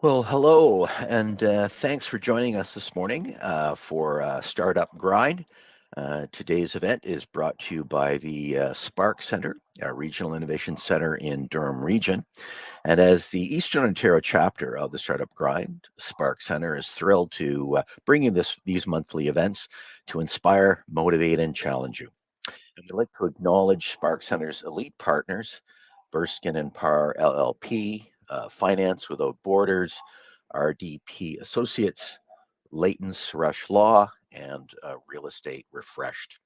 Well, hello, and thanks for joining us this morning for Startup Grind. Today's event is brought to you by the Spark Center, our Regional Innovation Center in Durham Region. And as the Eastern Ontario chapter of the Startup Grind, Spark Center is thrilled to bring you these monthly events to inspire, motivate, and challenge you. And we'd like to acknowledge Spark Center's elite partners, Burskin and Parr LLP, Finance Without Borders, RDP Associates, Leighton Suresh Law, and Real Estate Refreshed.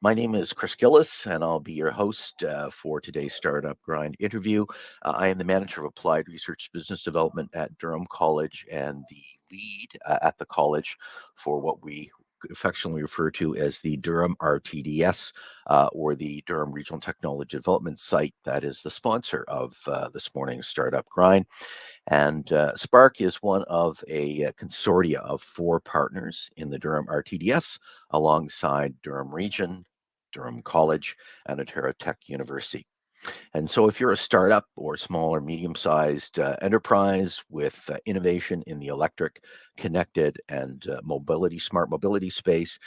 My name is Chris Gillis, and I'll be your host for today's Startup Grind interview. I am the manager of Applied Research Business Development at Durham College and the lead at the college for what we affectionately refer to as the Durham RTDS, or the Durham Regional Technology Development Site that is the sponsor of this morning's Startup Grind. And Spark is one of a consortia of four partners in the Durham RTDS alongside Durham Region, Durham College, and Ontario Tech University. And so, if you're a startup or small or medium sized enterprise with innovation in the electric, connected, and smart mobility space,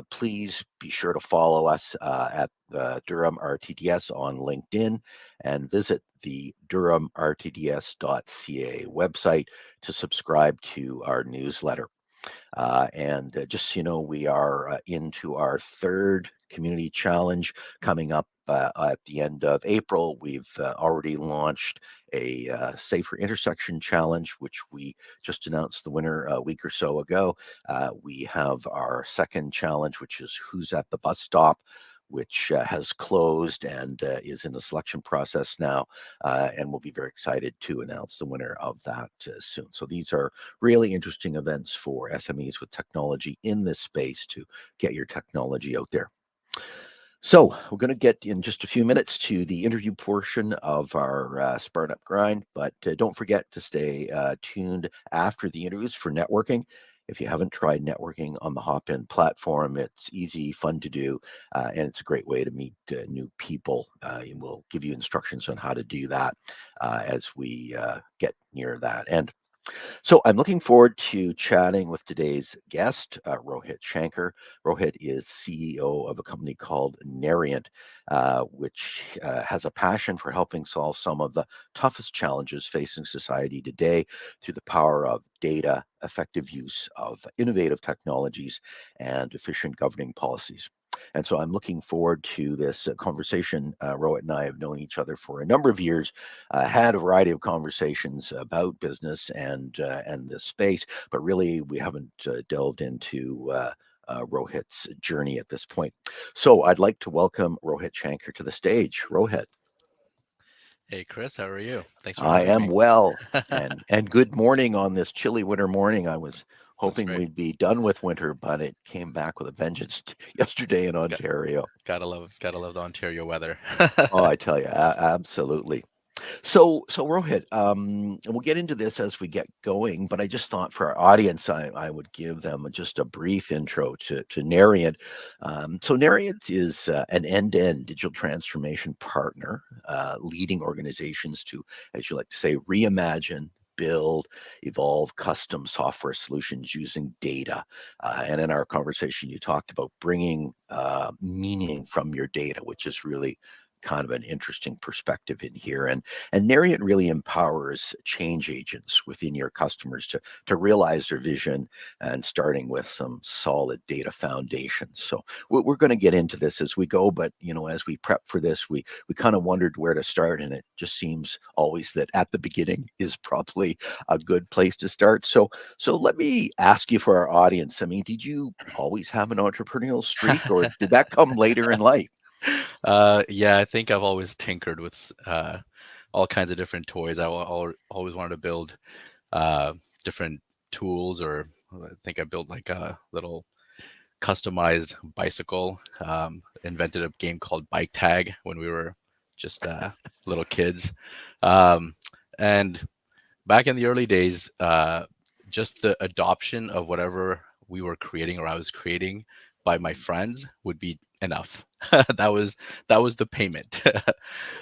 please be sure to follow us at Durham RTDS on LinkedIn and visit the durhamrtds.ca website to subscribe to our newsletter. And just so you know, we are into our third community challenge coming up at the end of April. We've already launched a Safer Intersection Challenge, which we just announced the winner a week or so ago. We have our second challenge, which is Who's at the Bus Stop, which has closed and is in the selection process now. And we'll be very excited to announce the winner of that soon. So these are really interesting events for SMEs with technology in this space to get your technology out there. So we're going to get in just a few minutes to the interview portion of our Startup Grind, but don't forget to stay tuned after the interviews for networking. If you haven't tried networking on the Hopin platform, it's easy, fun to do, and it's a great way to meet new people. And we'll give you instructions on how to do that as we get near that end. So I'm looking forward to chatting with today's guest, Rohit Shanker. Rohit is CEO of a company called Naryant, which has a passion for helping solve some of the toughest challenges facing society today through the power of data, effective use of innovative technologies, and efficient governing policies. And so I'm looking forward to this conversation. Rohit and I have known each other for a number of years, had a variety of conversations about business and this space, but really we haven't delved into Rohit's journey at this point. So I'd like to welcome Rohit Shanker to the stage. Rohit. Hey Chris, how are you? Thanks for I having am me. well, and good morning on this chilly winter morning. I was That's hoping right. we'd be done with winter, but it came back with a vengeance yesterday in Got, Ontario. gotta love the Ontario weather. Oh, I tell you, absolutely. So Rohit, and we'll get into this as we get going, but I just thought for our audience, I would give them just a brief intro to Naryant. So Naryant is an end-to-end digital transformation partner, leading organizations to, as you like to say, reimagine, build, evolve custom software solutions using data. And in our conversation, you talked about bringing meaning from your data, which is really kind of an interesting perspective in here. And Nariant really empowers change agents within your customers to realize their vision and starting with some solid data foundations. So we're going to get into this as we go, but as we prep for this, we kind of wondered where to start, and it just seems always that at the beginning is probably a good place to start. So let me ask you for our audience. I mean, did you always have an entrepreneurial streak, or did that come later in life? Yeah, I think I've always tinkered with all kinds of different toys. Always wanted to build different tools, or I think I built like a little customized bicycle. Invented a game called Bike Tag when we were just little kids. Um, and back in the early days, just the adoption of whatever we were creating or I was creating by my friends would be enough. that was that was the payment.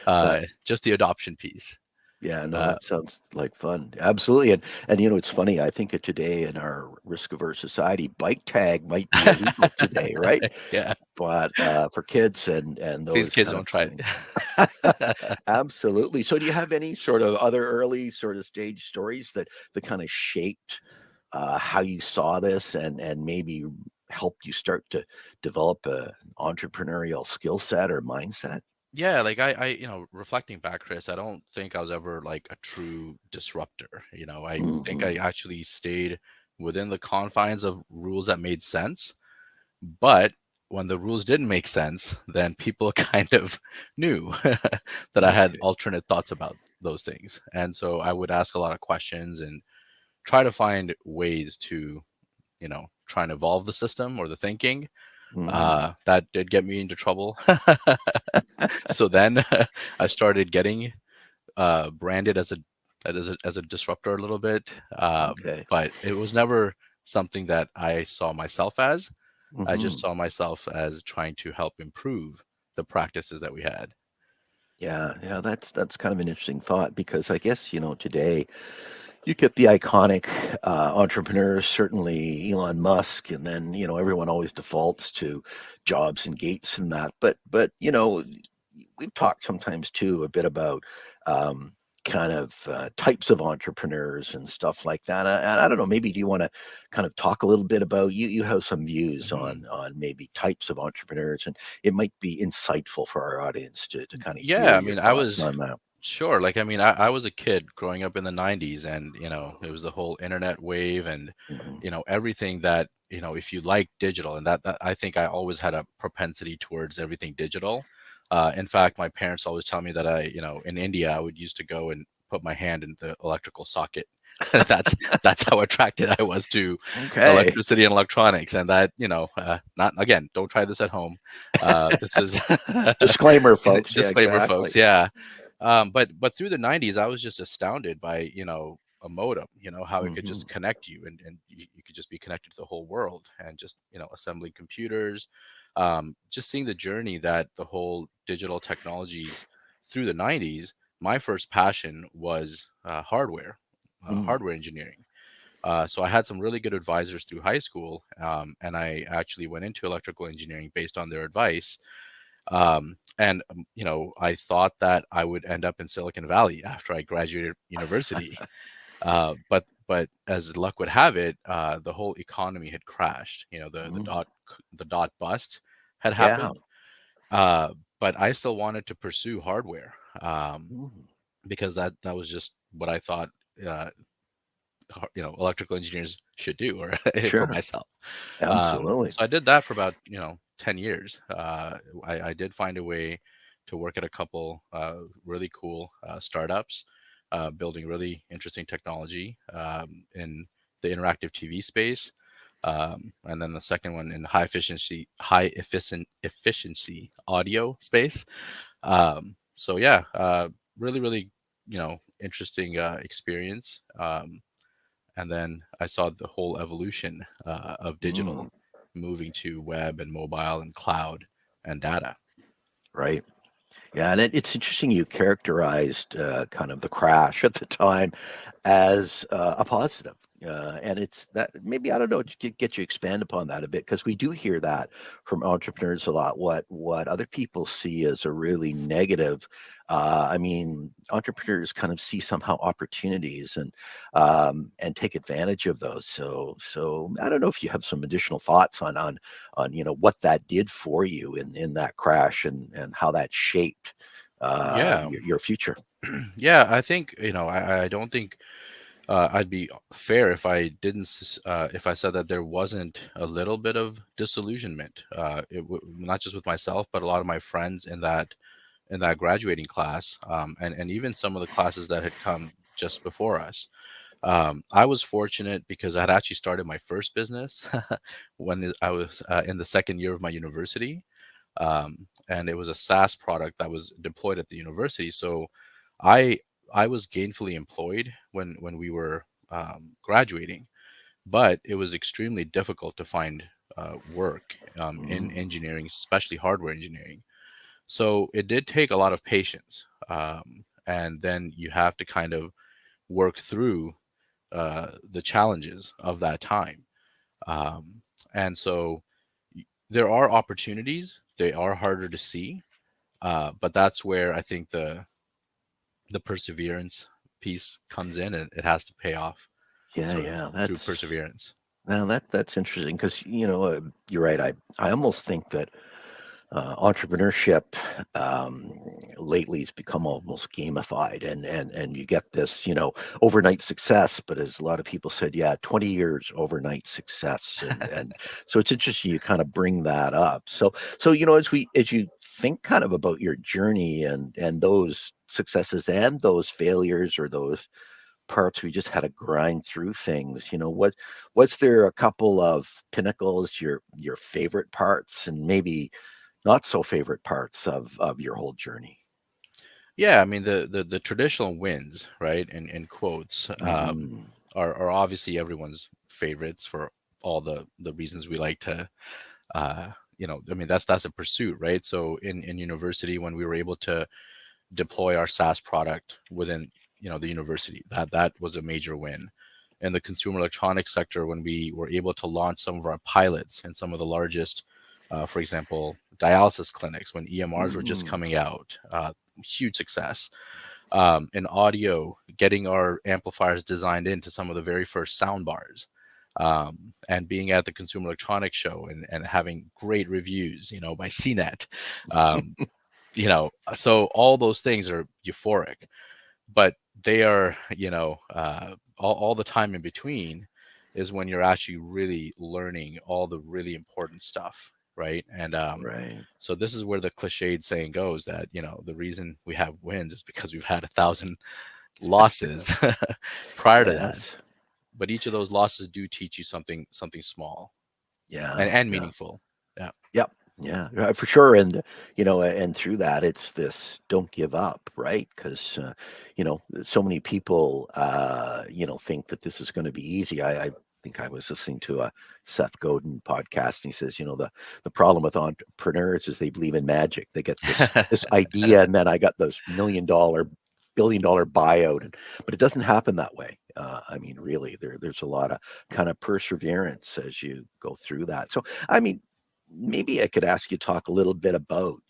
Right. Just the adoption piece. Yeah, no, Uh, that sounds like fun. Absolutely. And it's funny, I think of today in our risk-averse society, bike tag might be illegal today, right? yeah, But for kids and please, those kids, kind don't of try things. it. Absolutely. So do you have any sort of other early sort of stage stories that kind of shaped how you saw this and maybe helped you start to develop an entrepreneurial skill set or mindset? Yeah, like reflecting back, Chris, I don't think I was ever like a true disruptor. I think Hmm. I actually stayed within the confines of rules that made sense. But when the rules didn't make sense, then people kind of knew that I had Okay. alternate thoughts about those things. And so I would ask a lot of questions and try to find ways to, try and evolve the system or the thinking. Hmm. That did get me into trouble. So then I started getting branded as a disruptor a little bit, Okay. but it was never something that I saw myself as. I just Hmm. saw myself as trying to help improve the practices that we had. Yeah, yeah, that's kind of an interesting thought because I guess, today you get the iconic entrepreneurs, certainly Elon Musk, and then, everyone always defaults to Jobs and Gates and that. But, we've talked sometimes too a bit about um, kind of types of entrepreneurs and stuff like that. And I don't know, maybe do you want to kind of talk a little bit about you have some views Mhm. on maybe types of entrepreneurs, and it might be insightful for our audience to kind of hear Yeah, I your mean, I thoughts was on that. sure. Like, I mean, I was a kid growing up in the 90s, and, it was the whole internet wave and, Hmm. everything that, if you like digital, and that I think I always had a propensity towards everything digital. In fact, my parents always tell me that in India, I would used to go and put my hand in the electrical socket. That's how attracted I was to Okay. electricity and electronics, and that, not again, don't try this at home. This is Disclaimer, folks. Yeah, disclaimer, exactly. folks. Yeah. But through the 90s, I was just astounded by, a modem, how it could Hmm. just connect you, and you could just be connected to the whole world, and just, assembling computers, just seeing the journey that the whole digital technologies through the 90s. My first passion was Mm. hardware engineering. So I had some really good advisors through high school, and I actually went into electrical engineering based on their advice. And I thought that I would end up in Silicon Valley after I graduated university. But as luck would have it, the whole economy had crashed. Mm. The dot bust had Yeah. happened. Uh, but I still wanted to pursue hardware, Mm. because that was just what I thought. Uh, Electrical engineers should do, or for Sure. myself. Absolutely. So I did that for about 10 years. I did find a way to work at a couple really cool startups, building really interesting technology in the interactive TV space. And then the second one in high efficiency audio space. So yeah, really, really, interesting experience. And then I saw the whole evolution of Mm. digital moving to web and mobile and cloud and data. Right. Yeah, and it's interesting you characterized kind of the crash at the time as a positive. And it's that maybe I don't know, get you expand upon that a bit because we do hear that from entrepreneurs a lot. What other people see as a really negative. I mean, entrepreneurs kind of see somehow opportunities and take advantage of those. So I don't know if you have some additional thoughts on what that did for you in that crash and how that shaped Yeah, your future. yeah. I think I don't think I'd be fair if I didn't if I said that there wasn't a little bit of disillusionment. Not just with myself, but a lot of my friends in that graduating class, and even some of the classes that had come just before us. I was fortunate because I had actually started my first business when I was in the second year of my university, and it was a SaaS product that was deployed at the university. So I I was gainfully employed when we were graduating, but it was extremely difficult to find work in Mm, engineering, especially hardware engineering. So it did take a lot of patience. and then you have to kind of work through the challenges of that time. Um, and so there are opportunities; they are harder to see, but that's where I think the perseverance piece comes in, and it has to pay off Yeah, sort of yeah. through That's perseverance. now that's interesting because you're right. I almost think that entrepreneurship um, lately has become almost gamified, and you get this overnight success. But as a lot of people said, yeah, 20 years overnight success, and so it's interesting you kind of bring that up. So as you think kind of about your journey and those successes and those failures or those parts we just had to grind through things. Was there a couple of pinnacles, your favorite parts, and maybe not so favorite parts of your whole journey? Yeah, I mean the traditional wins, right? In quotes, Hmm. are obviously everyone's favorites for all the reasons we like to. I mean that's a pursuit, right? So in university, when we were able to deploy our SaaS product within the university, that was a major win. In the consumer electronics sector, when we were able to launch some of our pilots in some of the largest, for example, dialysis clinics when EMRs were just Hmm. coming out, huge success. In audio, getting our amplifiers designed into some of the very first sound bars, and being at the Consumer Electronics Show and having great reviews, by CNET. Um, so all those things are euphoric, but they are, all the time in between is when you're actually really learning all the really important stuff, right? And Right. so this is where the cliched saying goes that the reason we have wins is because we've had 1,000 losses prior to that. Yes. But each of those losses do teach you something small Yeah. and Yeah. meaningful. Yeah. Yep. Yeah, for sure. And and through that, it's this don't give up, right? Because so many people think that this is going to be easy. I think I was listening to a Seth Godin podcast, and he says, the problem with entrepreneurs is they believe in magic. They get this idea, and then I got this $1 million, $1 billion buyout, but it doesn't happen that way. I mean, really, there's a lot of kind of perseverance as you go through that. So, I mean, maybe I could ask you to talk a little bit about,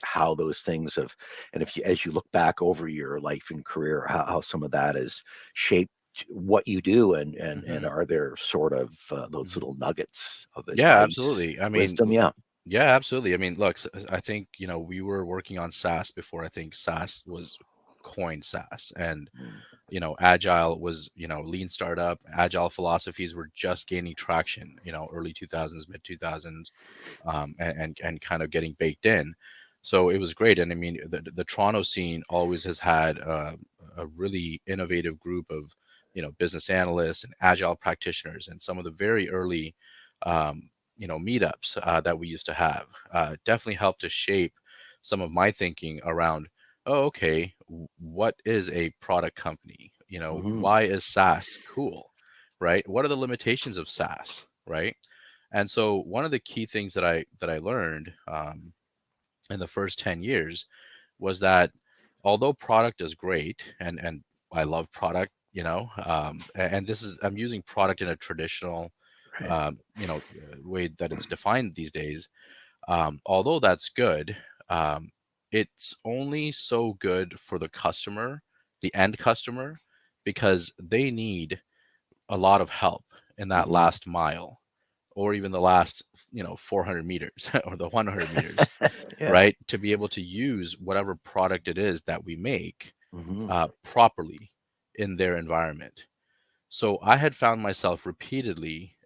how those things have, and if you, as you look back over your life and career, how some of that has shaped what you do, and hmm are there sort of those hmm little nuggets of Yeah, advice, absolutely. I mean, wisdom? Yeah. yeah, absolutely. I mean, look, I think, we were working on SaaS before I think SaaS was coined SaaS. And, Mm. Agile was, lean startup, agile philosophies were just gaining traction, early 2000s, mid 2000s, and kind of getting baked in. So it was great. And I mean, the Toronto scene always has had a really innovative group of, business analysts and agile practitioners, and some of the very early, meetups that we used to have definitely helped to shape some of my thinking around, oh, okay, what is a product company? Hmm. Why is SaaS cool, right? What are the limitations of SaaS, right? And so one of the key things that I learned in the first 10 years was that although product is great, and I love product, and this is, I'm using product in a traditional Right. way that it's defined these days. Although that's good, it's only so good for the customer, the end customer, because they need a lot of help in that Hmm. last mile, or even the last 400 meters or the 100 meters, Yeah. right, to be able to use whatever product it is that we make Hmm. properly in their environment. So I had found myself repeatedly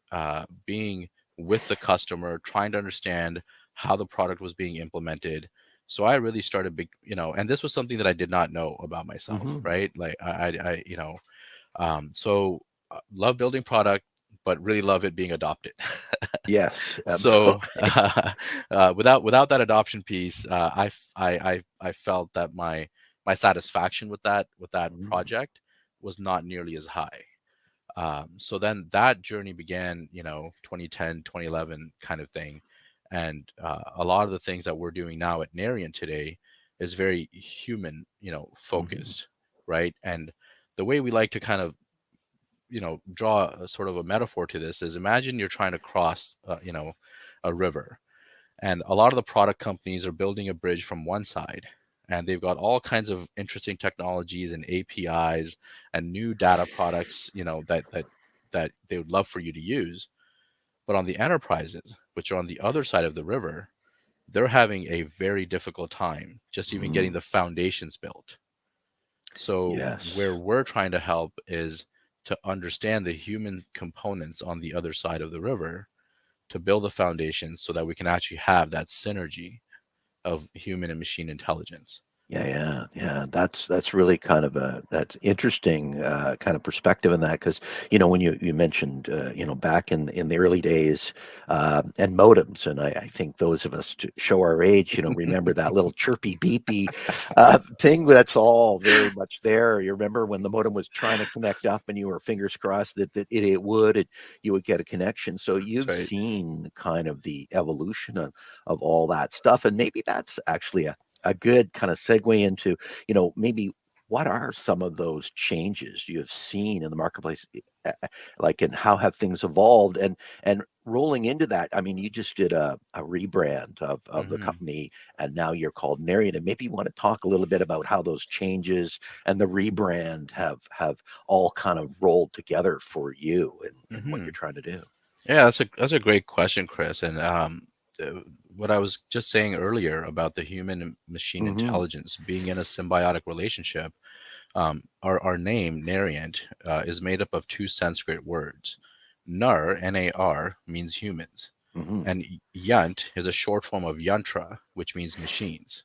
being with the customer, trying to understand how the product was being implemented. So I really started big, and this was something that I did not know about myself, Hmm. right? Like so love building product, but really love it being adopted. Yes, So absolutely. without that adoption piece, I felt that my satisfaction with that Mhm. project was not nearly as high. So then that journey began, 2010, 2011 kind of thing. And a lot of the things that we're doing now at Naryant today is very human, Hmm. focused, right? And the way we like to kind of, draw a sort of a metaphor to this is, imagine you're trying to cross, a river, and a lot of the product companies are building a bridge from one side, and they've got all kinds of interesting technologies and APIs and new data products, that they would love for you to use. But on the enterprises, which are on the other side of the river, they're having a very difficult time just even getting Mm. the foundations built. So where Yes. we're trying to help is to understand the human components on the other side of the river, to build the foundations so that we can actually have that synergy of human and machine intelligence. Yeah. That's really kind of that's interesting kind of perspective in that, because when you mentioned back in the early days, and modems, and I think those of us to show our age remember that little chirpy beepy thing that's all very much there. You remember when the modem was trying to connect up, and you were fingers crossed that you would get a connection. So That's you've right. seen kind of the evolution of all that stuff, and maybe that's actually a good kind of segue into, maybe what are some of those changes you have seen in the marketplace, like, and how have things evolved? And rolling into that, I mean, you just did a rebrand of the Hmm. company, and now you're called Naryant. And maybe you want to talk a little bit about how those changes and the rebrand have all kind of rolled together for you and what Hmm. you're trying to do. Yeah, that's a great question, Chris. And uh, what I was just saying earlier about the human and machine Hmm. intelligence being in a symbiotic relationship, our name Naryant is made up of two Sanskrit words. Nar, means humans, Hmm. and Yant is a short form of yantra, which means machines.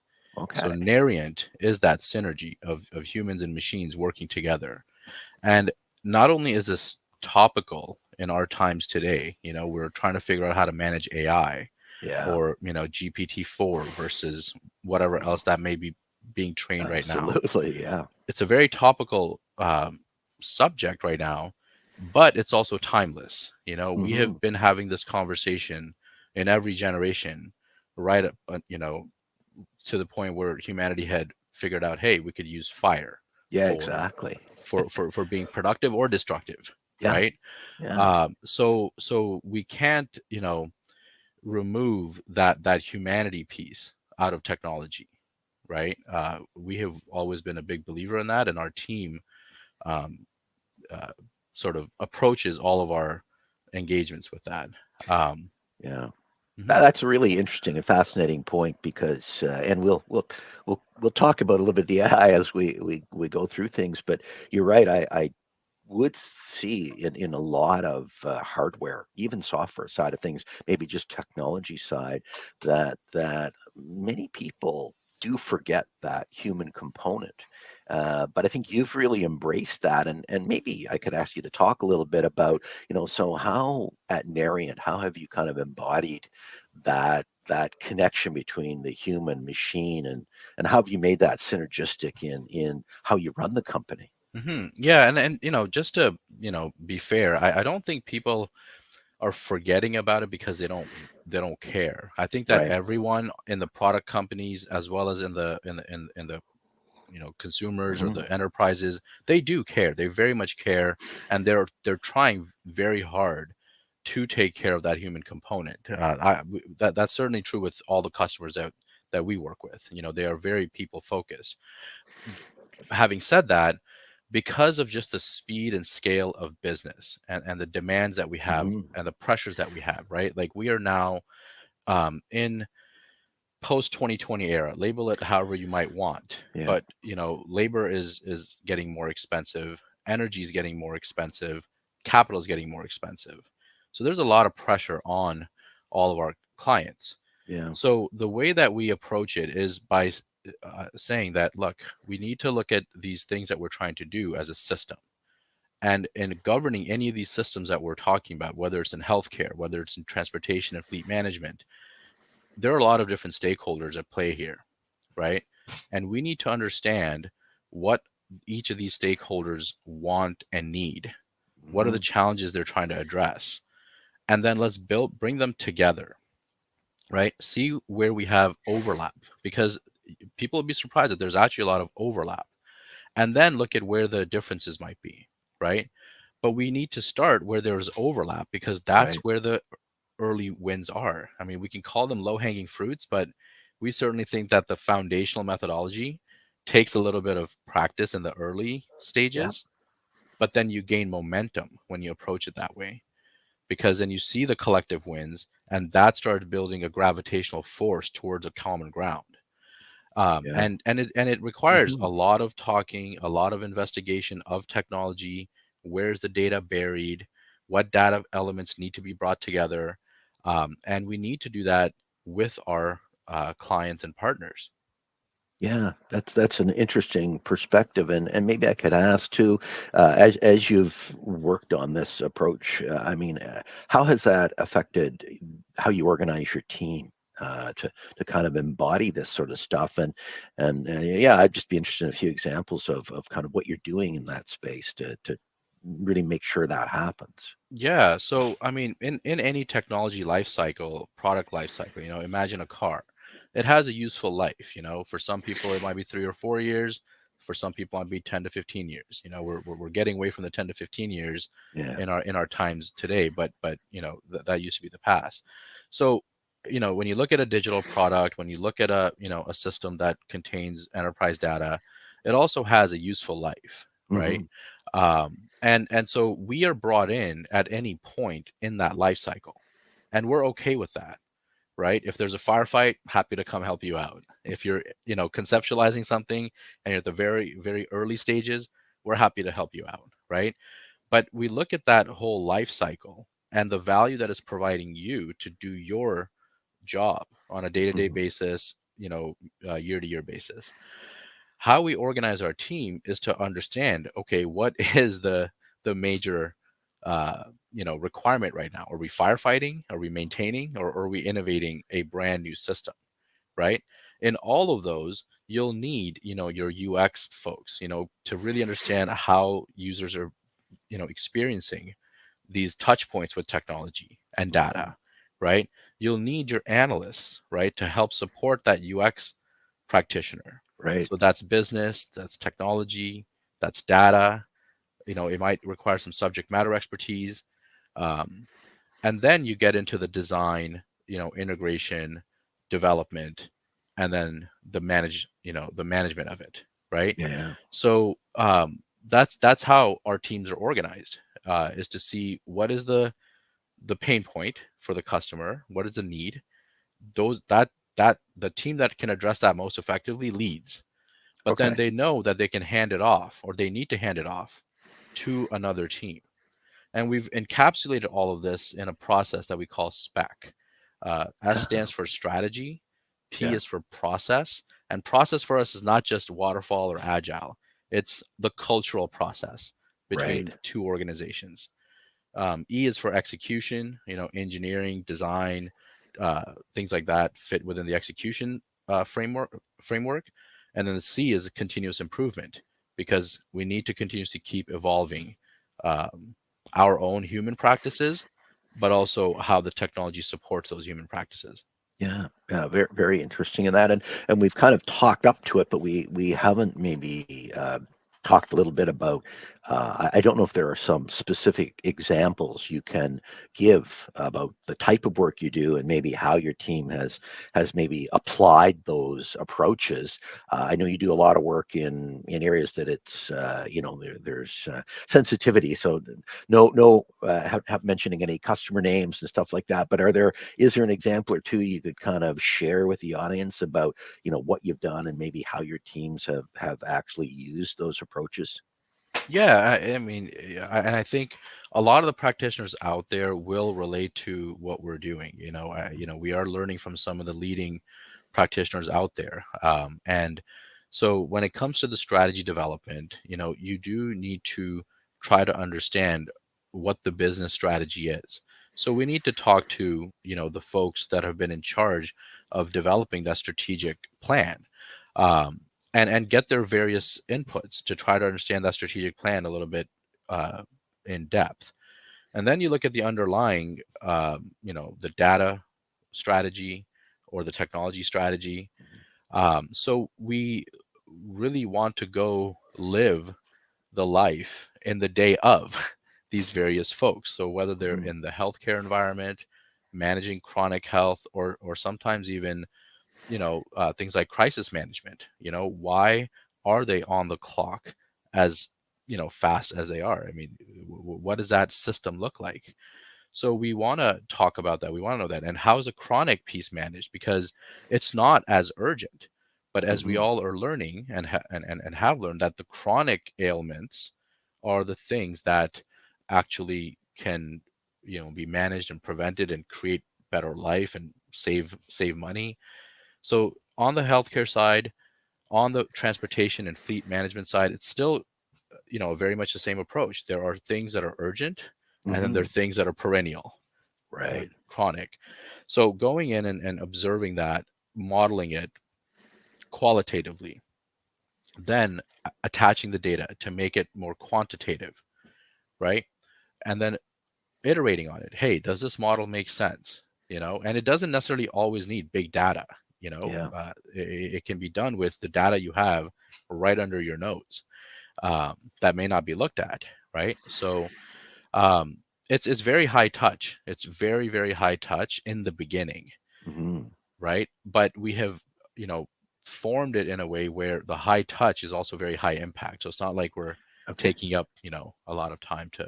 So Okay. Naryant is that synergy of humans and machines working together. And not only is this topical in our times today, we're trying to figure out how to manage AI, Yeah. or, GPT-4 versus whatever else that may be being trained right now. Absolutely. Yeah. It's a very topical subject right now, but it's also timeless. We Hmm. have been having this conversation in every generation, right up, to the point where humanity had figured out, hey, we could use fire Yeah, for exactly. being productive or destructive, Yeah, right? yeah. So we can't, remove that humanity piece out of technology, right? We have always been a big believer in that, and our team um, uh, sort of approaches all of our engagements with that. Um, Yeah. mhm, That's a really interesting and fascinating point, because, and we'll talk about a little bit the AI as we go through things. But you're right. I would see in a lot of hardware, even software side of things, maybe just technology side, that many people do forget that human component. But I think you've really embraced that, and maybe I could ask you to talk a little bit about, so how at Nariant, how have you kind of embodied that connection between the human machine, and how have you made that synergistic in how you run the company? yeah, and just to be fair, I don't think people are forgetting about it because they don't care. I think that Right. everyone in the product companies, as well as in the consumers or Mhm. the enterprises, they do care. They very much care, and they're trying very hard to take care of that human component. That's certainly true with all the customers that we work with. They are very people focused. Having said that, because of just the speed and scale of business, and the demands that we have Mhm. and the pressures that we have, right? Like, we are now in post 2020 era, label it however you might want, Yeah. but labor is getting more expensive, energy is getting more expensive, capital is getting more expensive. So there's a lot of pressure on all of our clients. Yeah. So the way that we approach it is by saying that, look, we need to look at these things that we're trying to do as a system. And in governing any of these systems that we're talking about, whether it's in healthcare, whether it's in transportation and fleet management, there are a lot of different stakeholders at play here, right? And we need to understand what each of these stakeholders want and need. What are the Mhm. challenges they're trying to address? And then bring them together, right? See where we have overlap, because people would be surprised that there's actually a lot of overlap. And then look at where the differences might be, right? But we need to start where there's overlap, because that's Right. where the early wins are. I mean, we can call them low hanging fruits, but we certainly think that the foundational methodology takes a little bit of practice in the early Yeah. stages, but then you gain momentum when you approach it that way, because then you see the collective wins, and that starts building a gravitational force towards a common ground. Yeah. And it requires Hmm. a lot of talking, a lot of investigation of technology. Where's the data buried? What data elements need to be brought together? And we need to do that with our clients and partners. Yeah, that's an interesting perspective, and maybe I could ask too, as you've worked on this approach, I mean, how has that affected how you organize your team to kind of embody this sort of stuff? And yeah, I'd just be interested in a few examples of kind of what you're doing in that space to really make sure that happens. Yeah. So, I mean, in any technology life cycle, product life cycle, imagine a car. It has a useful life. For some people, it might be 3 or 4 years. For some people, it might be 10 to 15 years. We're getting away from the 10 to 15 years Yeah. in our times today, but that used to be the past. So, when you look at a digital product, when you look at a system that contains enterprise data, it also has a useful life, right? Hmm. And so we are brought in at any point in that life cycle, and we're okay with that, right? If there's a firefight, happy to come help you out. If you're conceptualizing something and you're at the very very early stages, we're happy to help you out, right? But we look at that whole life cycle and the value that is providing you to do your job on a day-to-day Hmm. basis, year-to-year basis. How we organize our team is to understand, okay, what is the major requirement right now? Are we firefighting? Are we maintaining? Or are we innovating a brand new system, right? In all of those, you'll need your UX folks, to really understand how users are experiencing these touch points with technology and Hmm. data, right? You'll need your analysts, right, to help support that UX practitioner. Right. So that's business, that's technology, that's data. It might require some subject matter expertise. Um, and then you get into the design, integration, development, and then the management of it, right? Yeah. So that's how our teams are organized, is to see what is the pain point for the customer, what is the need. Those that that the team that can address that most effectively leads, but then Okay. they know that they can hand it off, or they need to hand it off to another team. And we've encapsulated all of this in a process that we call SPAC. S Ah, stands for strategy, P yeah. is for process, and process for us is not just waterfall or agile. It's the cultural process Right. between two organizations. E is for execution, engineering, design, things like that fit within the execution framework. And then the C is continuous improvement, because we need to continuously keep evolving um, our own human practices, but also how the technology supports those human practices. Yeah, yeah, very very interesting in that, and we've kind of talked up to it, but we haven't maybe talked a little bit about. I don't know if there are some specific examples you can give about the type of work you do, and maybe how your team has maybe applied those approaches. I know you do a lot of work in areas that it's there's sensitivity, so no mentioning any customer names and stuff like that. But is there an example or two you could kind of share with the audience about what you've done and maybe how your teams have actually used those approaches? Yeah, I mean, yeah, and I think a lot of the practitioners out there will relate to what we're doing. We are learning from some of the leading practitioners out there, and so when it comes to the strategy development, you do need to try to understand what the business strategy is. So we need to talk to the folks that have been in charge of developing that strategic plan. Um, and get their various inputs to try to understand that strategic plan a little bit uh, in depth. And then you look at the underlying, the data strategy or the technology strategy. So we really want to go live the life in the day of these various folks. So whether they're Mhm. in the healthcare environment, managing chronic health, or sometimes even things like crisis management. Why are they on the clock as fast as they are? I mean, what does that system look like? So we want to talk about that. We want to know that. And how is a chronic piece managed? Because it's not as urgent. But as we Mhm. all are learning and have learned that the chronic ailments are the things that actually can, be managed and prevented and create better life and save money. So on the healthcare side, on the transportation and fleet management side, it's still, very much the same approach. There are things that are urgent, and then there are Mhm. things that are perennial, Right. chronic. So going in and observing that, modeling it qualitatively, then attaching the data to make it more quantitative, right? And then iterating on it. Hey, does this model make sense? And it doesn't necessarily always need big data. Yeah. It can be done with the data you have right under your nose, that may not be looked at, right? So um, it's very high touch. It's very, very high touch in the beginning, Mhm. right? But we have, you know, formed it in a way where the high touch is also very high impact. So it's not like we're Okay. taking up, a lot of time to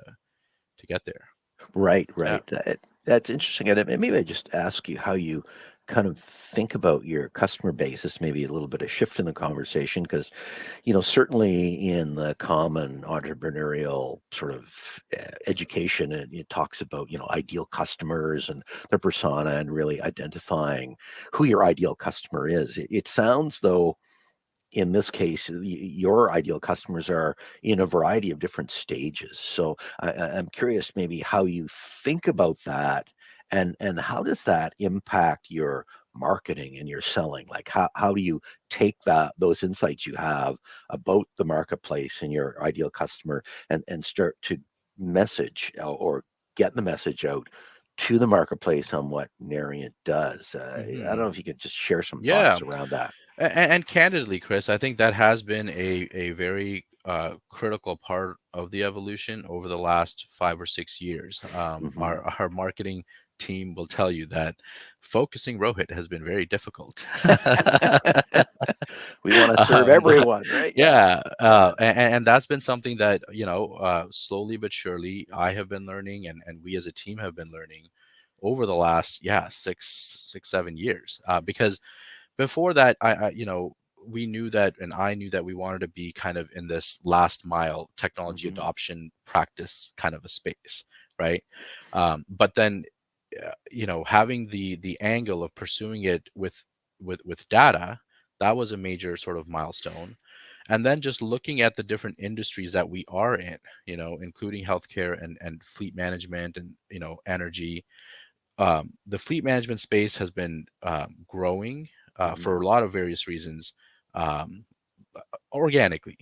get there. Right, Yeah. right. That's interesting. And maybe I just ask you how you kind of think about your customer base. This may be a little bit of shift in the conversation because, certainly in the common entrepreneurial sort of education, it talks about, ideal customers and their persona and really identifying who your ideal customer is. It sounds though in this case, your ideal customers are in a variety of different stages. So I'm curious, maybe how you think about that, and how does that impact your marketing and your selling? Like how do you take those insights you have about the marketplace and your ideal customer and start to message or get the message out to the marketplace on what Naryant does? I don't Hmm. know if you could just share some Yeah. thoughts around that. And candidly, Chris, I think that has been a very critical part of the evolution over the last 5 or 6 years. Mhm. Our marketing team will tell you that focusing Rohit has been very difficult. We wanna serve um, everyone, right? Yeah. yeah, Yeah. and that's been something that slowly but surely I have been learning, and we as a team have been learning over the last 6, 7 years, because before that, we knew that, and I knew that we wanted to be kind of in this last mile technology Mhm. adoption practice kind of a space, right? But then, having the angle of pursuing it with data, that was a major sort of milestone. And then just looking at the different industries that we are in, including healthcare and fleet management and energy. The fleet management space has been growing Mhm. for a lot of various reasons, um, organically.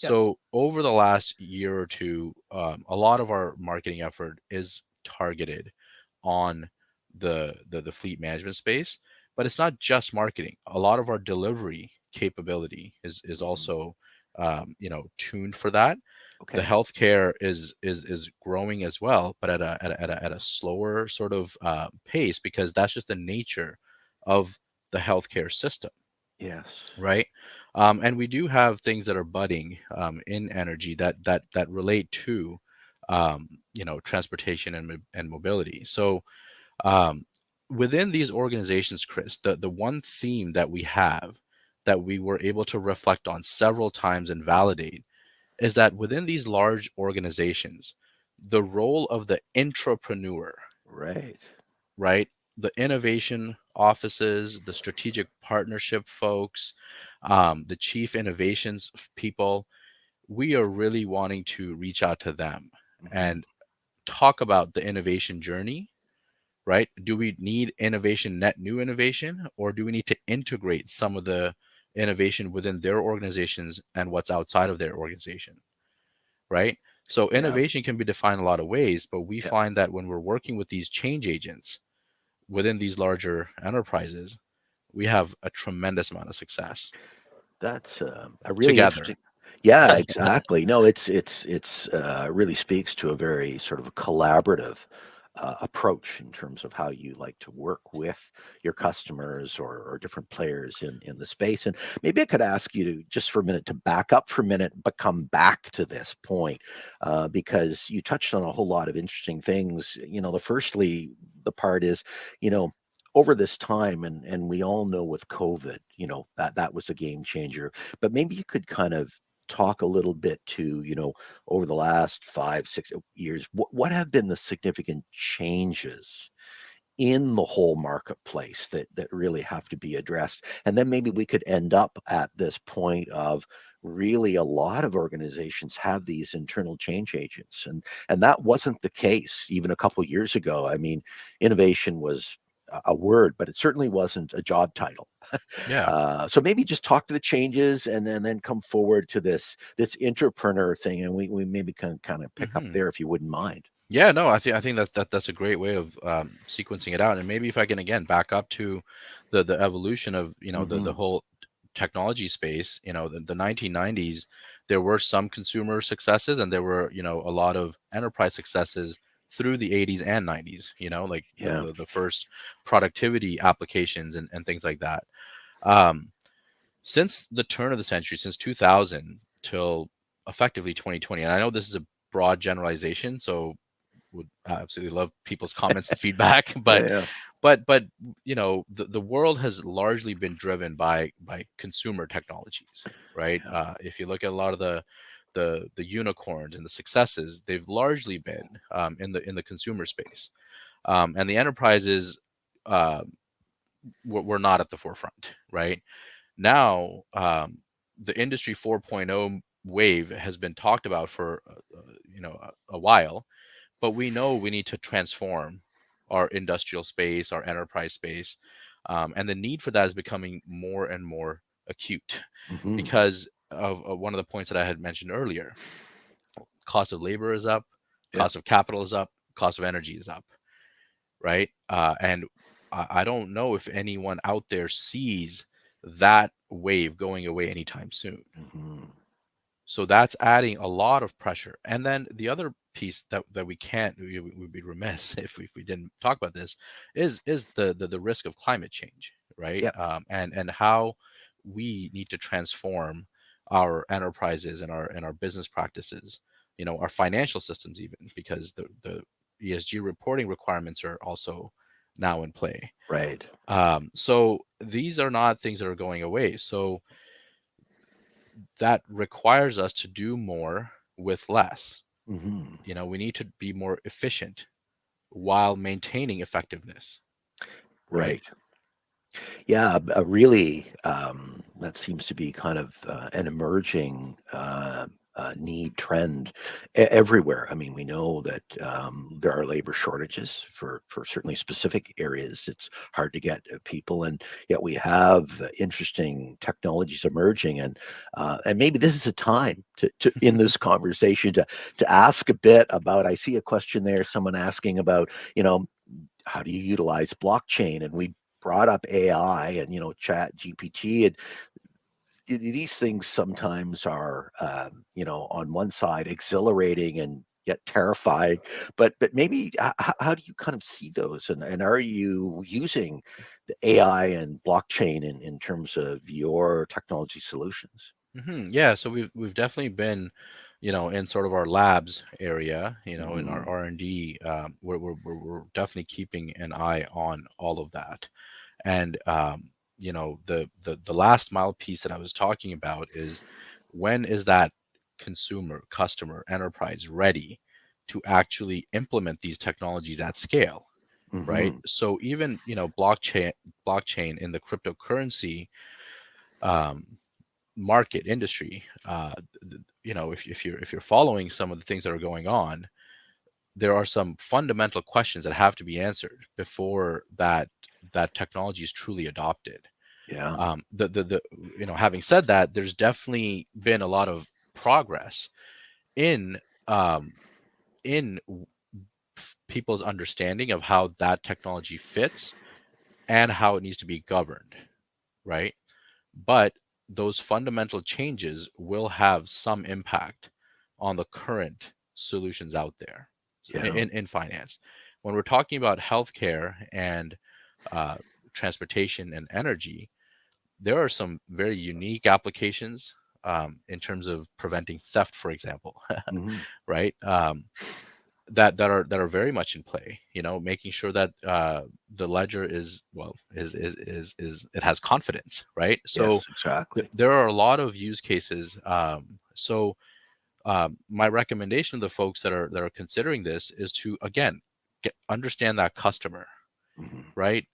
Yep. So over the last year or two, a lot of our marketing effort is targeted on the fleet management space, but it's not just marketing. A lot of our delivery capability is Mhm. also tuned for that. The Okay. healthcare is growing as well, but at a slower sort of pace, because that's just the nature of the healthcare system, Yes. right? And we do have things that are budding in energy that relate to transportation and mobility. So um, within these organizations, Chris, the one theme that we have that we were able to reflect on several times and validate is that within these large organizations, the role of the intrapreneur, Right. right? The innovation offices, the strategic partnership folks, the chief innovations people, we are really wanting to reach out to them Mhm. and talk about the innovation journey, right? Do we need innovation, net new innovation, or do we need to integrate some of the innovation within their organizations and what's outside of their organization? Right? So Yeah. innovation can be defined a lot of ways, but we Yeah. find that when we're working with these change agents within these larger enterprises, we have a tremendous amount of success That's a really together. interesting. Yeah, Yeah. exactly. No, it's really speaks to a very sort of a collaborative approach in terms of how you like to work with your customers or different players in the space. And maybe I could ask you to just for a minute to back up for a minute, but come back to this point because you touched on a whole lot of interesting things. The firstly, the part is, you know, over this time, and we all know with COVID, that was a game changer. But maybe you could kind of talk a little bit to, over the last 5 6 years, what have been the significant changes in the whole marketplace that really have to be addressed. And then maybe we could end up at this point of really a lot of organizations have these internal change agents, and that wasn't the case even a couple of years ago. I mean, innovation was a word, but it certainly wasn't a job title. Yeah. So maybe just talk to the changes, and then come forward to this entrepreneur thing, and we maybe can kind of pick up Hmm. there if you wouldn't mind. Yeah, no, I think that's a great way of sequencing it out. And maybe if I can again back up to the evolution of the Hmm. whole technology space. The 1990s, there were some consumer successes, and there were a lot of enterprise successes through the 80s and 90s. Like Yeah. the first productivity applications and things like that. Um, since the turn of the century, since 2000 till effectively 2020, and I know this is a broad generalization, so would absolutely love people's comments and feedback. Yeah. but Yeah. but the world has largely been driven by consumer technologies, right? Yeah. If you look at a lot of the unicorns and the successes, they've largely been in the consumer space, and the enterprises uh, were not at the forefront, right? Now, the industry 4.0 wave has been talked about for a while, but we know we need to transform our industrial space, our enterprise space, and the need for that is becoming more and more acute Hmm. because of one of the points that I had mentioned earlier. Cost of labor is up, Yeah. cost of capital is up, cost of energy is up, right? And I don't know if anyone out there sees that wave going away anytime soon. Hmm. So that's adding a lot of pressure. And then the other piece that we can't, we would be remiss if we didn't talk about this, is the risk of climate change, right? Yeah. And how we need to transform our enterprises and our business practices, our financial systems even, because the ESG reporting requirements are also now in play. Right. So these are not things that are going away. So that requires us to do more with less. Hmm. We need to be more efficient while maintaining effectiveness, right? Right. Yeah, really, that seems to be kind of an emerging need trend everywhere. I mean, we know that there are labor shortages for certainly specific areas. It's hard to get people, and yet we have interesting technologies emerging, and maybe this is a time to in this conversation to ask a bit about. I see a question there, someone asking about, how do you utilize blockchain, and we brought up AI and chat GPT, and these things sometimes are on one side exhilarating and yet terrifying, but maybe how do you kind of see those, and are you using the AI and blockchain in terms of your technology solutions? Yeah, so we've definitely been, in sort of our labs area, in our Hmm. R&D, we're definitely keeping an eye on all of that. And the last mile piece that I was talking about is, when is that consumer, customer, enterprise ready to actually implement these technologies at scale, right? Hmm. So even blockchain in the cryptocurrency um, market industry, if you're following some of the things that are going on, there are some fundamental questions that have to be answered before that technology is truly adopted. Yeah. The Having said that, there's definitely been a lot of progress in um, in people's understanding of how that technology fits and how it needs to be governed. right? But those fundamental changes will have some impact on the current solutions out there Yeah. in finance. When we're talking about healthcare and uh, transportation and energy, there are some very unique applications in terms of preventing theft, for example, Hmm. right? That are very much in play. You know, making sure that the ledger is well is it has confidence, right? So Yes, exactly. there are a lot of use cases. My recommendation to the folks that are considering this is to again understand that customer, Hmm. right?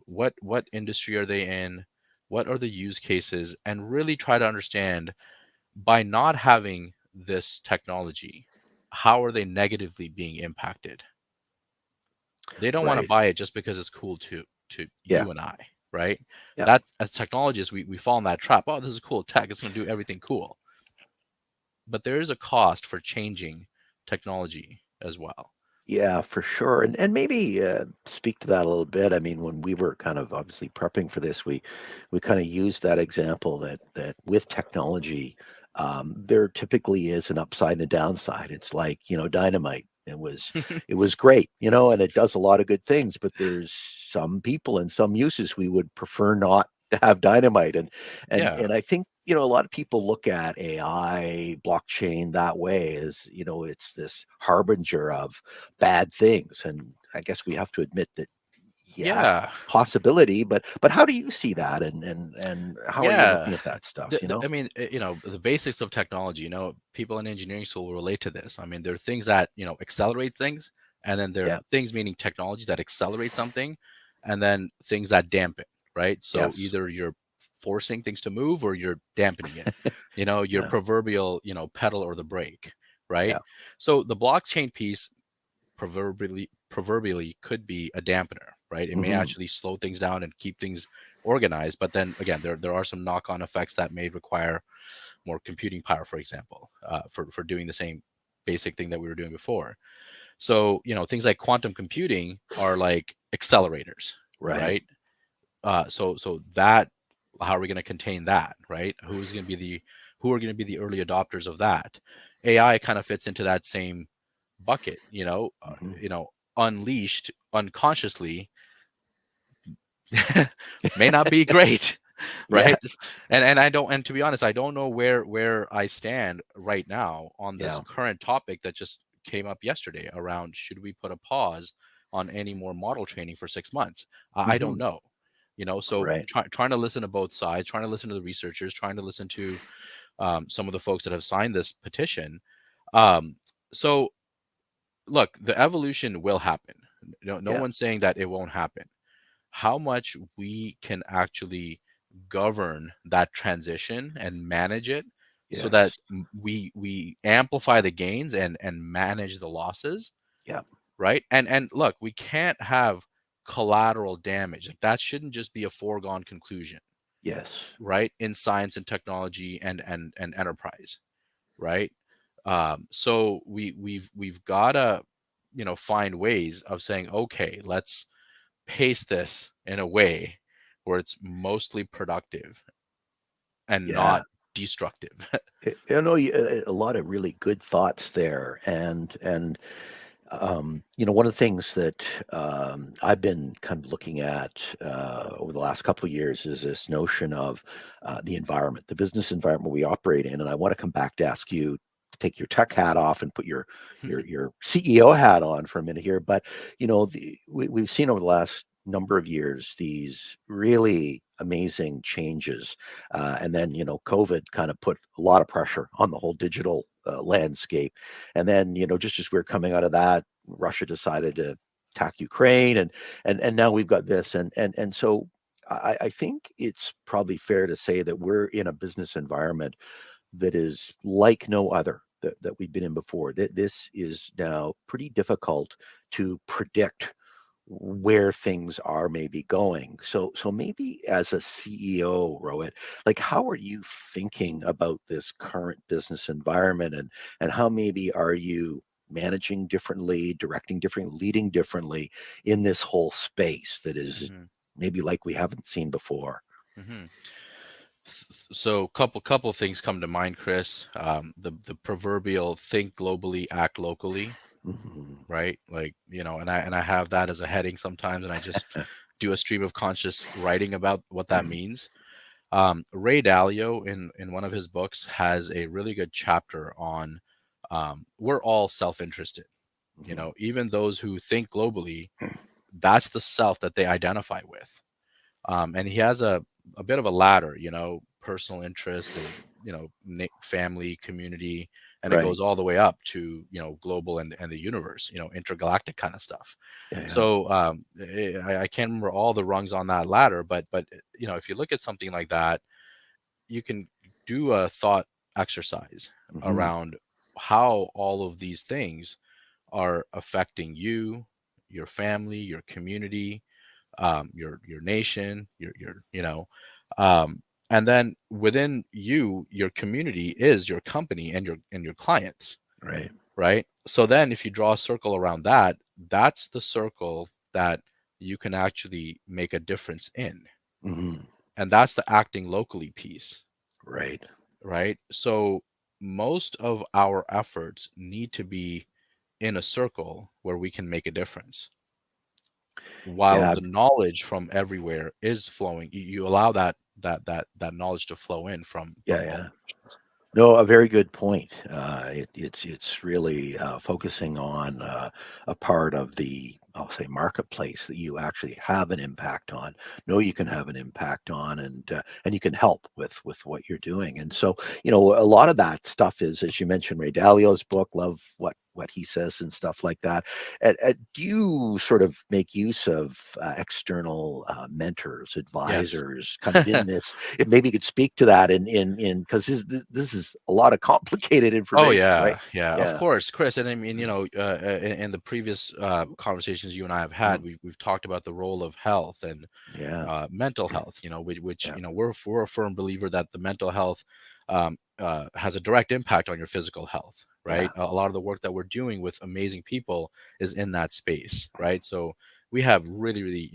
What industry are they in? What are the use cases? And really try to understand by not having this technology, how are they negatively being impacted? They don't want to Right. buy it just because it's cool to Yeah. you and I, right? Yeah. That's as technologists, we fall in that trap. Oh, this is cool tech. It's going to do everything cool. But there is a cost for changing technology as well. Yeah, for sure. And maybe speak to that a little bit. I mean, when we were kind of obviously prepping for this, we kind of used that example that with technology, there typically is an upside and a downside. It's like, dynamite. It was great, and it does a lot of good things, but there's some people and some uses we would prefer not to have dynamite. And Yeah. I think, a lot of people look at AI, blockchain that way as, it's this harbinger of bad things. And I guess we have to admit that, yeah, Yeah. possibility, but how do you see that? And how are you Yeah. looking at that stuff? I mean, the basics of technology, people in engineering school will relate to this. I mean, there are things that, accelerate things, and then there are Yeah. things meaning technology that accelerate something, and then things that dampen, right? So Yes. either you're forcing things to move or you're dampening it, your Yeah. proverbial, pedal or the brake, right? Yeah. So the blockchain piece proverbially could be a dampener, right? It may Hmm. actually slow things down and keep things organized, but then again, there are some knock-on effects that may require more computing power, for example, for doing the same basic thing that we were doing before. So things like quantum computing are like accelerators, Right. right? So that, how are we going to contain that, right? Who are going to be the early adopters of that? AI kind of fits into that same bucket, Hmm. unleashed unconsciously may not be great, Yeah. right? And I don't, and to be honest, I don't know where I stand right now on this Yeah. current topic that just came up yesterday around should we put a pause on any more model training for 6 months? I don't Hmm. know. So Right. trying to listen to both sides, trying to listen to the researchers, trying to listen to some of the folks that have signed this petition. Um, so look, the evolution will happen. No Yeah. one's saying that it won't happen. How much we can actually govern that transition and manage it so that Yes. we amplify the gains and manage the losses, Yeah. right? And look, we can't have collateral damage. Like that shouldn't just be a foregone conclusion, Yes. right? In science and technology and enterprise, right? So we've got to find ways of saying, okay, let's pace this in a way where it's mostly productive and Yeah. not destructive. A lot of really good thoughts there, and one of the things that I've been kind of looking at over the last couple of years is this notion of the environment, the business environment we operate in. And I want to come back to ask you to take your tech hat off and put your CEO hat on for a minute here. But we've seen over the last number of years these really amazing changes, and then COVID kind of put a lot of pressure on the whole digital landscape. And then, just as we're coming out of that, Russia decided to attack Ukraine, and now we've got this, and so I think it's probably fair to say that we're in a business environment that is like no other that we've been in before. That this is now pretty difficult to predict where things are maybe going. So maybe as a CEO, Rohit, like how are you thinking about this current business environment, and how maybe are you managing differently, directing differently, leading differently in this whole space that is Mhm. maybe like we haven't seen before? Hmm. So couple things come to mind, Chris. The proverbial think globally, act locally, Hmm. right? Like, and I have that as a heading sometimes, and I just do a stream of conscious writing about what that means. Ray Dalio, in one of his books, has a really good chapter on we're all self-interested. Hmm. Even those who think globally, that's the self that they identify with. And he has a bit of a ladder, personal interests and family, community, and it Right. goes all the way up to global and the universe, intergalactic kind of stuff. Yeah. Yeah. So I can't remember all the rungs on that ladder, but if you look at something like that, you can do a thought exercise Hmm. around how all of these things are affecting you, your family, your community, your nation, your and then within you, your community is your company and your clients, Right. right? So then, if you draw a circle around that, that's the circle that you can actually make a difference in, Hmm. and that's the acting locally piece, Right. right? So most of our efforts need to be in a circle where we can make a difference while Yeah. the knowledge from everywhere is flowing. You allow that knowledge to flow in Yeah. from all Yeah. directions. No, a very good point. It's really focusing on a part of the, I'll say, marketplace that you actually have an impact on. Know you can have an impact on, and you can help with what you're doing. And so, a lot of that stuff is, as you mentioned, Ray Dalio's book. Love what he says and stuff like that. Do you sort of make use of external mentors, Yes. advisors, kind of in this? If maybe you could speak to that in because this is a lot of complicated Oh information, right? yeah, yeah, of Yeah. course, Chris. And I mean, Mm. in the previous conversations you and I have Mm. had, we've talked about the role of health and Yeah. mental health. Which Yeah. we're a firm believer that the mental health has a direct impact on your physical health, Yeah. right? A lot of the work that we're doing with amazing people is in that space, right? So we have really,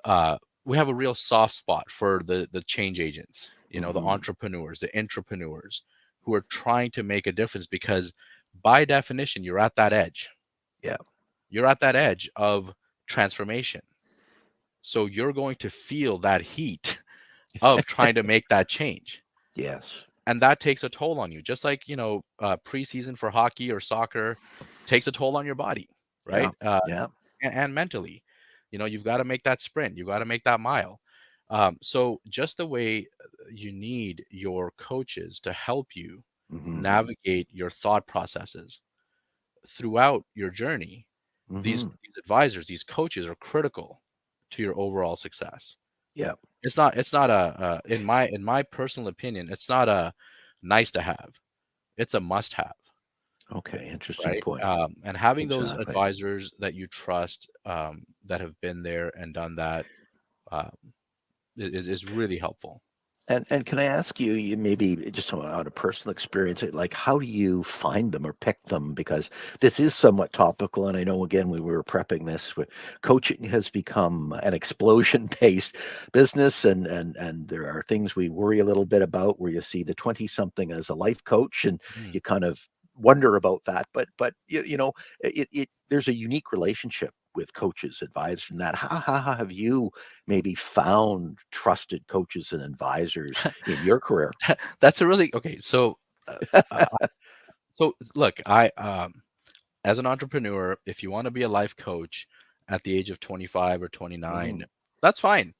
uh, we have a real soft spot for the change agents, the Hmm. entrepreneurs, the intrapreneurs who are trying to make a difference, because by definition, you're at that edge. Yeah. You're at that edge of transformation. So you're going to feel that heat of trying to make that change. Yes. And that takes a toll on you, just like, preseason for hockey or soccer takes a toll on your body, Yeah. right? Yeah. And mentally, you've got to make that sprint, you've got to make that mile. So just the way you need your coaches to help you Hmm. navigate your thought processes throughout your journey, these Hmm. these advisors, these coaches are critical to your overall success. Yeah. It's not in my personal opinion, it's not a nice to have, it's a must have, Okay. Interesting right? point. And having those Exactly. advisors that you trust, that have been there and done that, um, is really helpful. And can I ask you, maybe just on a personal experience, like how do you find them or pick them? Because this is somewhat topical, and I know again we were prepping this. Coaching has become an explosion-based business, and there are things we worry a little bit about, where you see the 20-something as a life coach, and Mhm. you kind of wonder about that. But it there's a unique relationship with coaches, advisors, and that. How have you maybe found trusted coaches and advisors in your career? That's a really okay. Uh, uh, so look, as an entrepreneur, if you want to be a life coach at the age of 25 or 29, Mhm. that's fine.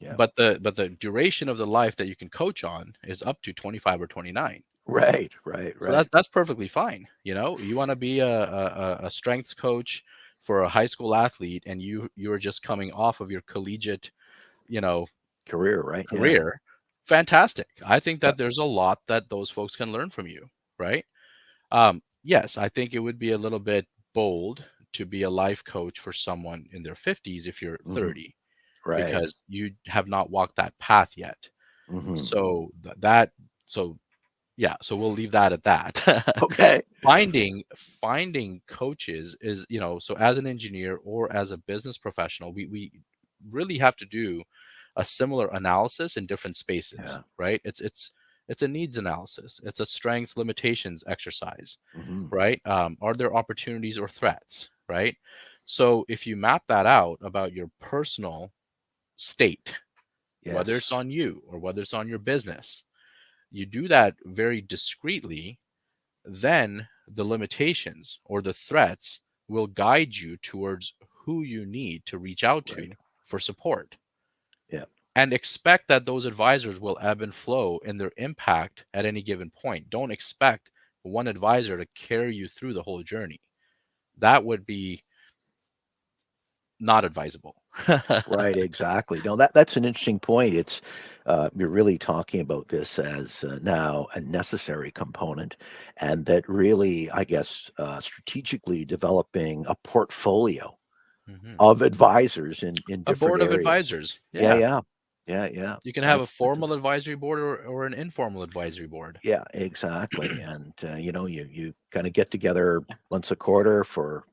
Yeah. But the duration of the life that you can coach on is up to 25 or 29. Right, right, So right. that's perfectly fine. You want to be a strengths coach for a high school athlete, and you're just coming off of your collegiate, you know, Career, right? Yeah. career. Fantastic. I think Yeah. that there's a lot that those folks can learn from you, right? Yes, I think it would be a little bit bold to be a life coach for someone in their 50s if you're Mhm. 30, Right. because you have not walked that path yet. Mhm. So so yeah, so we'll leave that at that. Okay. Finding coaches is, so as an engineer or as a business professional, we really have to do a similar analysis in different spaces, Yeah. right? It's a needs analysis. It's a strengths limitations exercise, Hmm. right? Are there opportunities or threats, right? So if you map that out about your personal state, whether it's Yes. on you or whether it's on your business, you do that very discreetly, then the limitations or the threats will guide you towards who you need to reach out Right. to for support. Yeah. And expect that those advisors will ebb and flow in their impact at any given point. Don't expect one advisor to carry you through the whole journey. That would be not advisable. Right, exactly. No, that's an interesting point. It's you're really talking about this as now a necessary component, and that really, I guess, strategically developing a portfolio Mhm. of advisors in A different board of areas. advisors. Yeah, Yeah. yeah, yeah, yeah. You can have a That's formal advisory board or an informal advisory board. yeah, exactly. And you kind of get together once a quarter for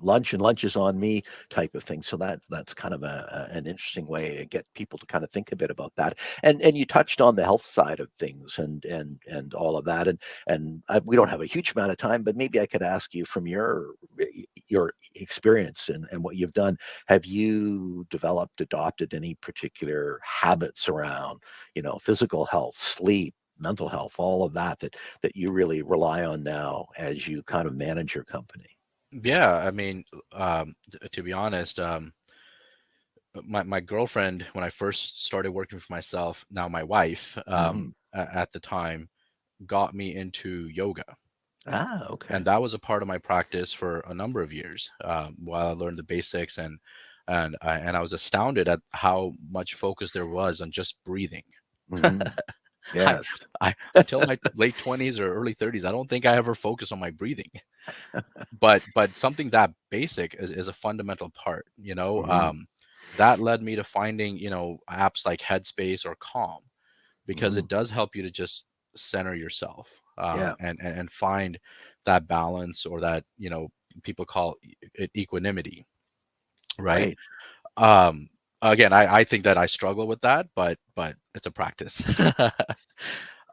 lunch, and lunch is on me type of thing. So that's kind of an interesting way to get people to kind of think a bit about that. And you touched on the health side of things and all of that. We don't have a huge amount of time, but maybe I could ask you from your experience and what you've done. Have you adopted any particular habits around, physical health, sleep, mental health, all of that you really rely on now as you kind of manage your company? Yeah, I mean, to be honest, my girlfriend, when I first started working for myself, now my wife, Hmm. at the time, got me into yoga, Ah, okay. and that was a part of my practice for a number of years, while I learned the basics, and I was astounded at how much focus there was on just breathing. Hmm. I, Yes. I until my late 20s or early 30s, I don't think I ever focused on my breathing. But something that basic is a fundamental part, Hmm. that led me to finding, apps like Headspace or Calm, because Hmm. it does help you to just center yourself, Yeah. and find that balance, or that, people call it equanimity, right? Right. um Again, I think that I struggle with that, but it's a practice.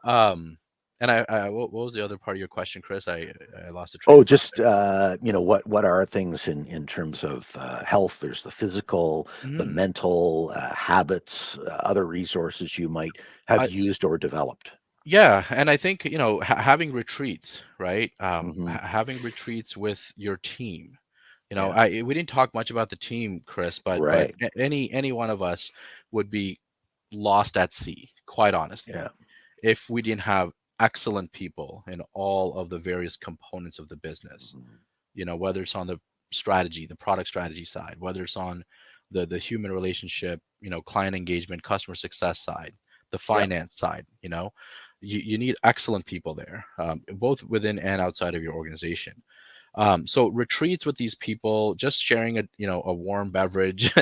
um what was the other part of your question, Chris? I lost the train Oh, of thought just what are things in terms of health? There's the physical, the there. mental habits, other resources you might have I used or developed. Yeah, and I think, having retreats, right? Hmm. Having retreats with your team. Yeah. We didn't talk much about the team, Chris, but Right. any one of us would be lost at sea, quite honestly, Yeah. if we didn't have excellent people in all of the various components of the business. Mhm. Whether it's on the strategy, the product strategy side, whether it's on the human relationship, client engagement, customer success side, the Yeah. finance side. You need excellent people there, both within and outside of your organization. So retreats with these people, just sharing a warm beverage,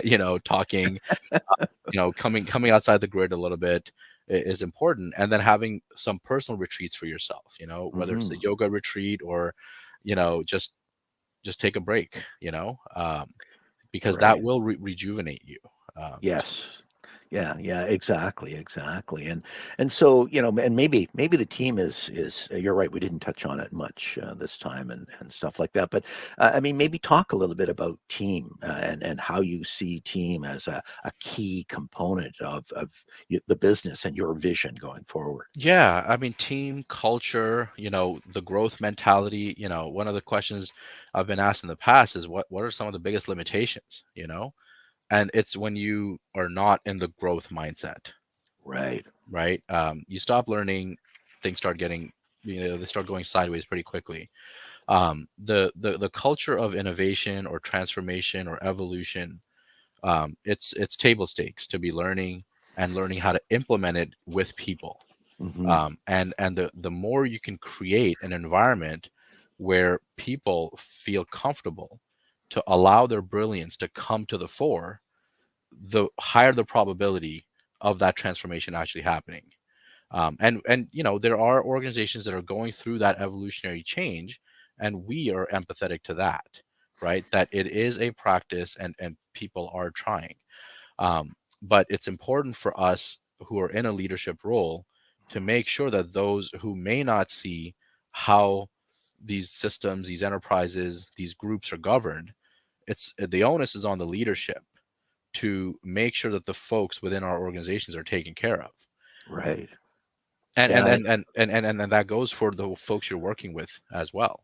talking, coming outside the grid a little bit, is important. And then having some personal retreats for yourself, whether it's the Hmm. yoga retreat, or just take a break, because that Right. will rejuvenate you. So Yes. Yeah, yeah, exactly, exactly. And so, and maybe the team is you're right, we didn't touch on it much this time and stuff like that. But I mean, maybe talk a little bit about team and how you see team as a key component of the business and your vision going forward. yeah, I mean, team culture, the growth mentality. One of the questions I've been asked in the past is, what are some of the biggest limitations, and it's when you are not in the growth mindset, Right. right? You stop learning, things start getting, they start going sideways pretty quickly. The culture of innovation or transformation or evolution, it's table stakes to be learning, and learning how to implement it with people. Hmm. And the more you can create an environment where people feel comfortable to allow their brilliance to come to the fore, the higher the probability of that transformation actually happening. And there are organizations that are going through that evolutionary change, and we are empathetic to that, right? That it is a practice, and people are trying. But it's important for us who are in a leadership role to make sure that those who may not see how these systems, these enterprises, these groups are governed, it's the onus is on the leadership to make sure that the folks within our organizations are taken care of. Right. And Yeah. and that goes for the folks you're working with as well.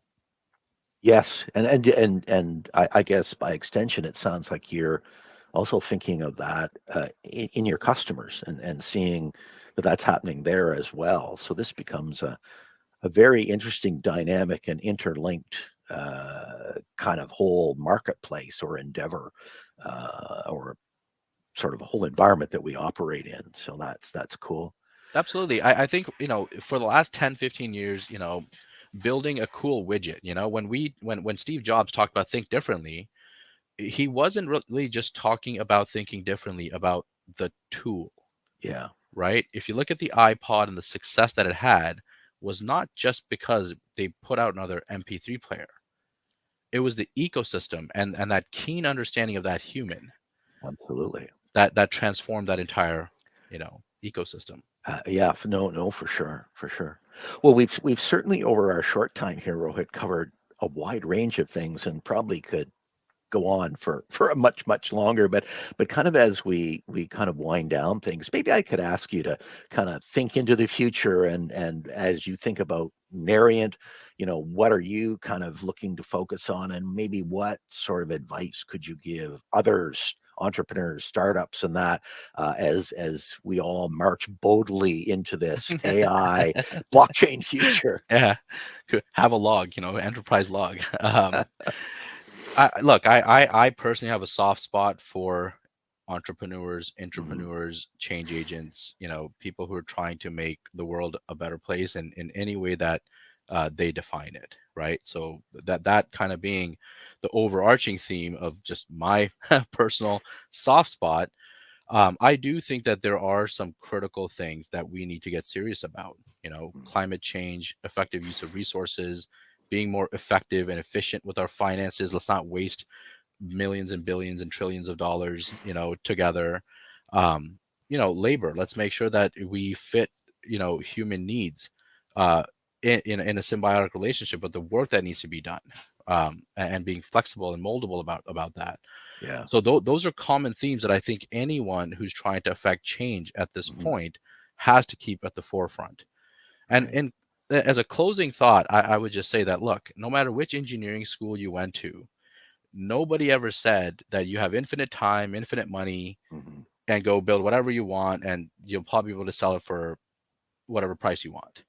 Yes. And I guess by extension, it sounds like you're also thinking of that in your customers and seeing that that's happening there as well. So this becomes a very interesting dynamic and interlinked kind of whole marketplace or endeavor, or sort of a whole environment that we operate in. So that's cool. Absolutely. I think, for the last 10, 15 years, building a cool widget, when Steve Jobs talked about think differently, he wasn't really just talking about thinking differently about the tool, Yeah. right? If you look at the iPod and the success that it had was not just because they put out another MP3 player. It was the ecosystem and that keen understanding of that human Absolutely. that transformed that entire, ecosystem. Yeah, no, for sure, for sure. Well, we've certainly over our short time here, Rohit, covered a wide range of things, and probably could go on for a much longer. But kind of as we kind of wind down things, maybe I could ask you to kind of think into the future, and as you think about Naryant, what are you kind of looking to focus on, and maybe what sort of advice could you give others, entrepreneurs, startups, and that, as we all march boldly into this AI blockchain future? Yeah, could have a log, enterprise log. Look, I personally have a soft spot for entrepreneurs, Mhm. intrapreneurs, change agents, people who are trying to make the world a better place and in any way that they define it, right? So that kind of being the overarching theme of just my personal soft spot. I do think that there are some critical things that we need to get serious about. Climate change, effective use of resources, being more effective and efficient with our finances. Let's not waste millions and billions and trillions of dollars, together. Labor. Let's make sure that we fit, human needs in a symbiotic relationship with the work that needs to be done, and being flexible and moldable about that. Yeah. So those are common themes that I think anyone who's trying to affect change at this Mhm. point has to keep at the forefront. And Right. and as a closing thought, I would just say that look, no matter which engineering school you went to, nobody ever said that you have infinite time, infinite money, Mhm. and go build whatever you want, and you'll probably be able to sell it for whatever price you want,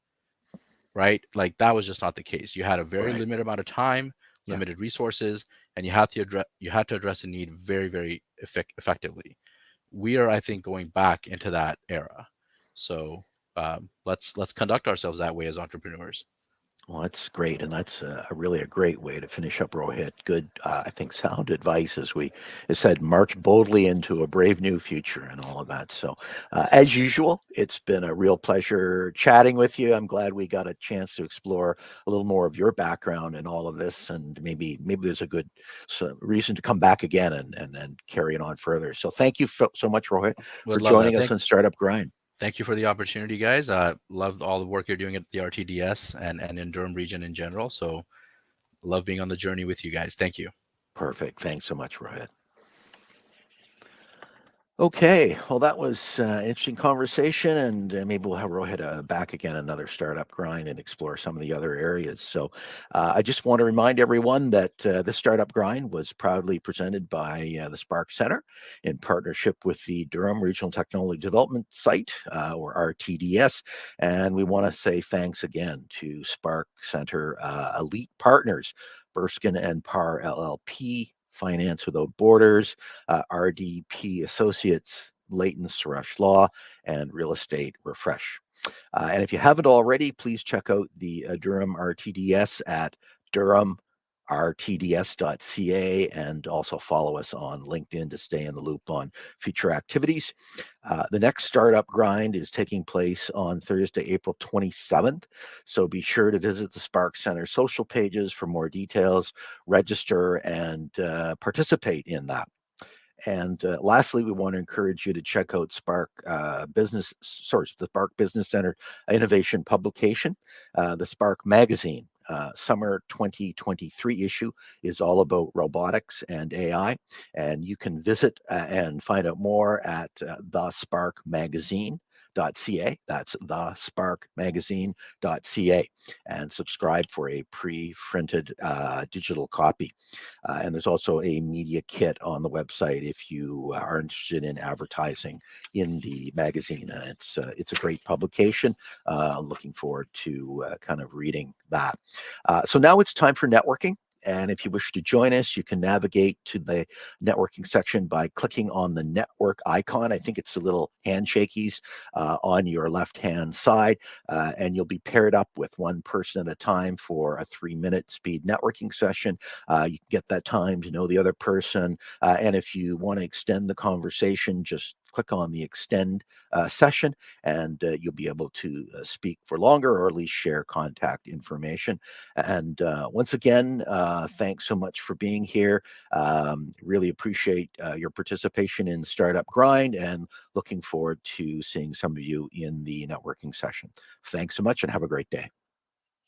right? Like that was just not the case. You had a very Right. limited amount of time, Yeah. limited resources, and you had to address a need very, very effectively. We are, I think, going back into that era. So let's conduct ourselves that way as entrepreneurs. Well, that's great, and that's really a great way to finish up, Rohit. Good, I think, sound advice as we, as said, march boldly into a brave new future and all of that. So, as usual, it's been a real pleasure chatting with you. I'm glad we got a chance to explore a little more of your background and all of this, and maybe there's a good reason to come back again and carry it on further. So, thank you so much, Rohit, for Would love that. joining us on Startup Grind. Thank you for the opportunity, guys. Love all the work you're doing at the RTDS and in Durham region in general. So love being on the journey with you guys. Thank you. Perfect. Thanks so much, Rohit. Okay, well, that was interesting conversation, and maybe we'll have Rohit back again, another startup grind, and explore some of the other areas. So, I just want to remind everyone that the startup grind was proudly presented by the Spark Center in partnership with the Durham Regional Technology Development Site, or RTDS. And we want to say thanks again to Spark Center elite partners, Burskin and Par LLP, Finance Without Borders, RDP Associates, Leighton Suresh Law, and Real Estate Refresh. And if you haven't already, please check out the Durham RTDS at durhamrtds.ca, and also follow us on LinkedIn to stay in the loop on future activities. The next startup grind is taking place on Thursday, April 27th. So be sure to visit the Spark Center social pages for more details, register, and participate in that. And lastly, we want to encourage you to check out the Spark Business Center Innovation Publication, the Spark Magazine. Summer 2023 issue is all about robotics and AI, and you can visit and find out more at thesparkmagazine.ca. That's thesparkmagazine.ca, and subscribe for a pre-printed digital copy. And there's also a media kit on the website if you are interested in advertising in the magazine. It's a great publication. Looking forward to kind of reading that. So now it's time for networking. And if you wish to join us, you can navigate to the networking section by clicking on the network icon. I think it's the little handshakies on your left-hand side, and you'll be paired up with one person at a time for a 3-minute speed networking session. You can get that time to know the other person, and if you want to extend the conversation, just click on the extend session, and you'll be able to speak for longer, or at least share contact information. And once again, thanks so much for being here. Really appreciate your participation in Startup Grind, and looking forward to seeing some of you in the networking session. Thanks so much, and have a great day.